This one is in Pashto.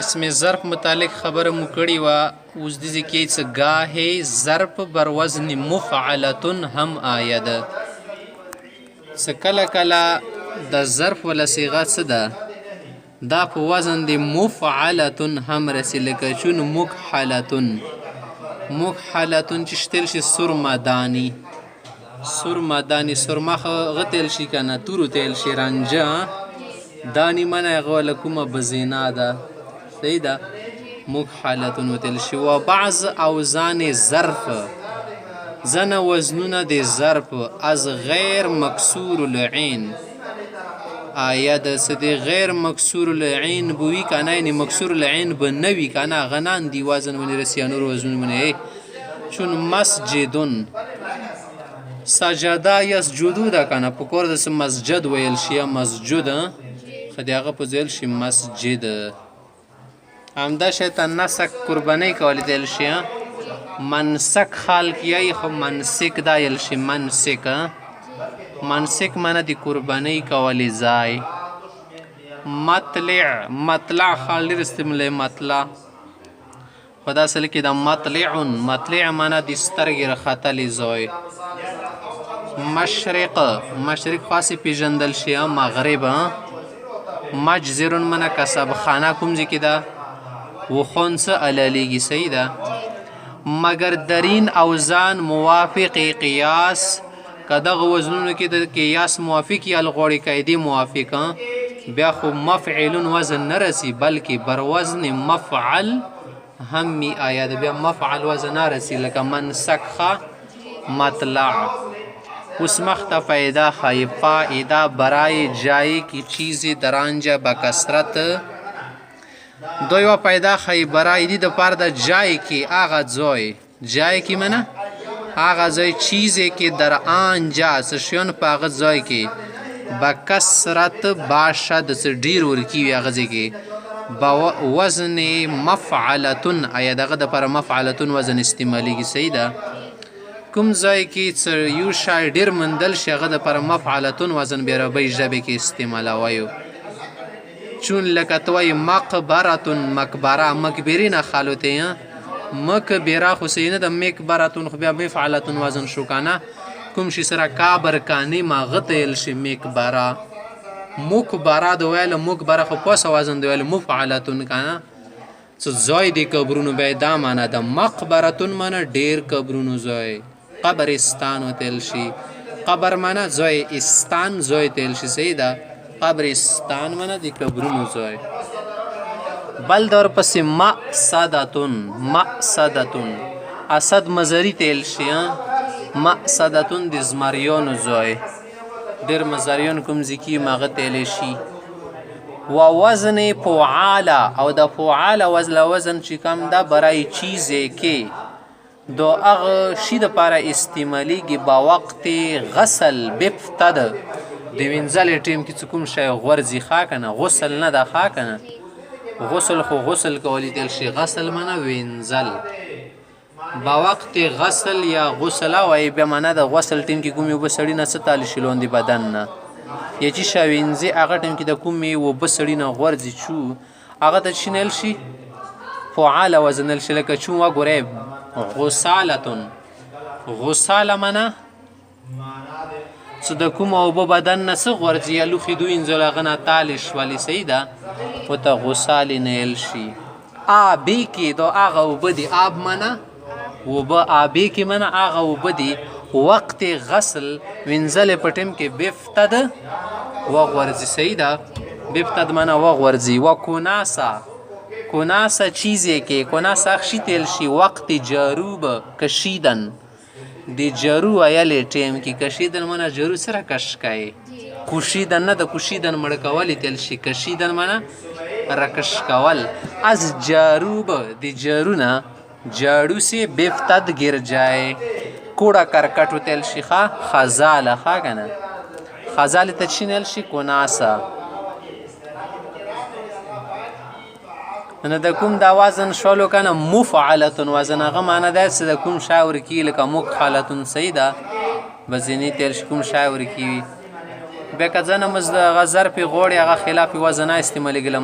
اسم ظرف متعلق خبره مو کړې وه. اوس دې کې څه گاهې ظرف بر وزن مفعلتون هم آید. څه کله کله د ظرف ولا صیغه څه ده دا په وزن د مفعلتون هم رسي، لکه چون مکحلتون. مکحلتون چې شتل شي سرمدانی، سرمدانی سرما غتل شي کنه تورو تل شي رنجه دانی منه غوله کومه بزینا ده صحیح ده مکحلتون وتل شي. و بعض اوزان ظرف زنه وزنونه د ظرف از غیر مکسور العین آیا د سدی غیر مکسور العین بوی کنه، یعنی مکسور العین به نوی کنه غنان دی وزن ونی رسیانور وزن ونی چون مسجدون سجدا یسجدو ده کنه په کور د مسجد ویل شي مسجد خدای هغه په ځل شي مسجد. همدا شیطان نسک قربانی کولی دل شي منسک خال کیای خو منسک دا یل شي منسک. منسک معنی دی قربانی کولی ځای. مطلع مطلع خال ډېر استعمال مطلع خدا اصل کې دا مطلعون مطلع معنی دی سترګې راختلی ځای. مشرق مشرق خاصی پیژندل شي مغرب. مجزرون معنی کسب خانه کوم ځای کې ده و خونسه علالیږي صحیح ده. مگر درین اوزان موافق قیاس که دغه وزنونو کې د قیاس موافق یا الغوړي قاعدې موافق بیا خو مفعلون وزن نه رسي بلکې بر وزن مفعل هم می آید بیا مفعل وزن نه رسي لکه منسکخه مطلع. اس مخت فائدہ خواهی فائدہ برای جایی کی چیزی درانجا بکسرت دویو پیدا خواهی برای دی دو پار دا جایی کی آغا زوی جایی کی منه آغا زوی چیزی کی در آنجا سشیون پا آغا زوی کی بکسرت باشد سر دیر ورکیوی آغا زی کی با وزن مفعلتون آیا داغا دا پار مفعلتون وزن استعمالی کی صحیح ده. کوم ځای کې یو شای ډیر مندل شي هغه د پر مفعلتون وزن بیرابۍ ژبې کې استعمالوي. چون لکه توی مقبرتون مقبره مقبرې نه خالوته مقبره خو سینه د مقبرتون خو بیا مفعلتون وزن شو کنه کوم شي سره کابر کانی ما غتل شي مقبره مقبره د ویل مقبره خو پوس وزن د ویل مفعلتون کنه څه ځای دی قبرونو به دا معنا د مقبرتون معنا ډیر قبرونو ځای. قبرستان وتل شي قبر معنا ځای استان ځای تل شي صحیح ده. قبرستان معنا د قبرونو ځای. بل دور پسې مقصدتون مقصدتون اسد مزری تل شي مقصدتون د زمریانو ځای ډیر مزریان کوم ځکه ماغه تل شي. و وزن فعال او د فعال وزن چې کم ده برای چیزی که دو اغه شي د پاره استعمالیږي با وقت غسل بفتد د وینځل ټیم کې کوم شی غورځي ښه کنه غسل نه ده ښه کنه غسل خو غسل کولی دل شي غسل منه وینځل با وقت غسل یا غسل وای به منه د غسل ټیم کې کوم یو بسړی نه ستال شلون دی بدن نه یا چې شاوینځي هغه ټیم کې د کومې و بسړی نه غورځي چو هغه ته شینل شي فعال وزنل شي لکه چون وګورئ غسالتون غساله منه څه د کوم او به بدن نه څه غورځي یا لوښي دوی انځل هغه نه تالش ولی صحیح ده ورته غسالې نیل شي. آبی کې دا هغه اوبه دي آب منه اوبه آبی کې منه هغه اوبه دي وقت غسل وینځل په ټیم کې بفتد وغورځي صحیح ده بفتد منه وغورځي. و کناسا کناسا چیزی که کناسا خشی تل شي وقت جاروب کشیدن دی جارو ایلی ټیم کې کشیدن منه جارو سره کش کای کشیدن نه د کشیدن مړ کولی تل شي کشیدن منه رکش کول. از جاروب دی جارو نه جاړو سے بفتد گر جائے کوڑا کرکټ تل شي خزاله ښه کنه خزاله ته چینل شي کناسا. نه د کوم دا وزن شولو کنه مفعلتون وزن هغه معنی ده چې د کوم شاور کی لکه مکحلتون صحیح ده بزنی تل شي کوم شاور کی به کځنه مز د غزر په غوړي هغه خلاف وزن استعمالي ګل